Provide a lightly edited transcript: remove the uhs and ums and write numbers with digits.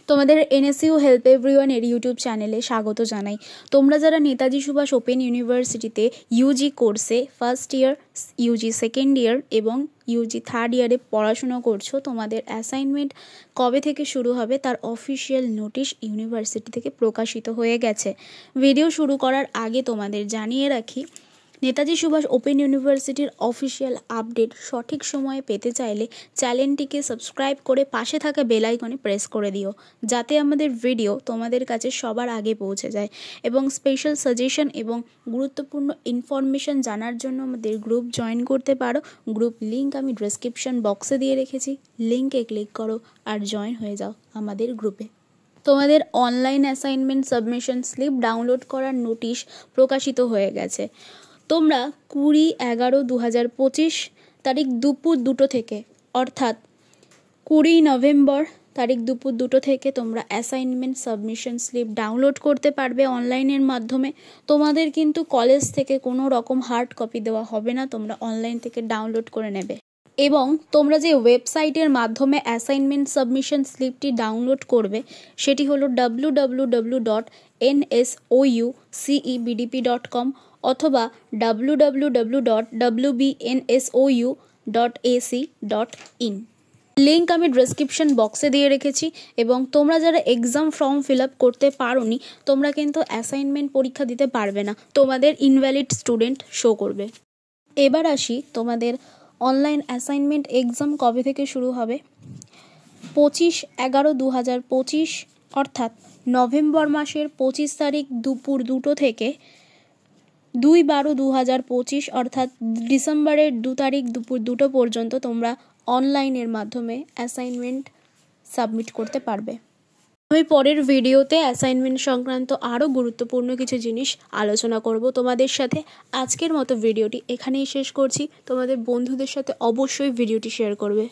তোমাদের NSU help everyone এর YouTube চ্যানেলে স্বাগত জানাই। তোমরা যারা নেতাজি সুভাষ ওপেন ইউনিভার্সিটিতে ইউজি কোর্সে first year, Yuji second year এবং ইউজি থার্ড ইয়ারে পড়াশুনো করছো, তোমাদের অ্যাসাইনমেন্ট কবে থেকে শুরু হবে তার অফিসিয়াল নোটিশ ইউনিভার্সিটি থেকে প্রকাশিত হয়ে গেছে। ভিডিও শুরু করার আগে তোমাদের জানিয়ে রাখি, নেতাজি সুভাষ ওপেন ইউনিভার্সিটির অফিসিয়াল আপডেট সঠিক সময়ে পেতে চাইলে চ্যানেলটিকে সাবস্ক্রাইব করে পাশে থাকা বেল আইকনে প্রেস করে দিও, যাতে আমাদের ভিডিও তোমাদের কাছে সবার আগে পৌঁছে যায়। এবং স্পেশাল সাজেশন এবং গুরুত্বপূর্ণ ইনফরমেশন জানার জন্য আমাদের গ্রুপ জয়েন করতে পারো। গ্রুপ লিঙ্ক আমি ডেসক্রিপশন বক্সে দিয়ে রেখেছি, লিঙ্কে ক্লিক করো আর জয়েন হয়ে যাও আমাদের গ্রুপে। তোমাদের online assignment submission slip download করার নোটিশ প্রকাশিত হয়ে গেছে। তোমরা 20/11/2025 তারিখ দুপুর 2টো থেকে, অর্থাৎ 20 নভেম্বর তারিখ দুপুর 2টো থেকে তোমরা অ্যাসাইনমেন্ট সাবমিশন স্লিপ ডাউনলোড করতে পারবে অনলাইনের মাধ্যমে। তোমাদের কিন্তু কলেজ থেকে কোনো রকম হার্ড কপি দেওয়া হবে না, তোমরা অনলাইন থেকে ডাউনলোড করে নেবে। এবং তোমরা যে ওয়েবসাইটের মাধ্যমে অ্যাসাইনমেন্ট সাবমিশন স্লিপটি ডাউনলোড করবে সেটি হলো www.nsoucebdp.com অথবা www.wbnsou.ac.in। লিঙ্ক আমি ডেসক্রিপশন বক্সে দিয়ে রেখেছি। এবং তোমরা যারা এক্সাম ফর্ম ফিল আপ করতে পারোনি, তোমরা কিন্তু অ্যাসাইনমেন্ট পরীক্ষা দিতে পারবে না, তোমাদের ইনভ্যালিড স্টুডেন্ট শো করবে। এবার আসি তোমাদের অনলাইন অ্যাসাইনমেন্ট এক্সাম কবে থেকে শুরু হবে। 25/11/2025 অর্থাৎ নভেম্বর মাসের 25 তারিখ দুপুর 2টো থেকে 2/12/2025 অর্থাৎ ডিসেম্বরের 2 তারিখ দুপুর 2টো পর্যন্ত তোমরা অনলাইনের মাধ্যমে অ্যাসাইনমেন্ট সাবমিট করতে পারবে। আমি পরের ভিডিওতে অ্যাসাইনমেন্ট সংক্রান্ত আরও গুরুত্বপূর্ণ কিছু জিনিস আলোচনা করব তোমাদের সাথে। আজকের মতো ভিডিওটি এখানেই শেষ করছি। তোমাদের বন্ধুদের সাথে অবশ্যই ভিডিওটি শেয়ার করবে।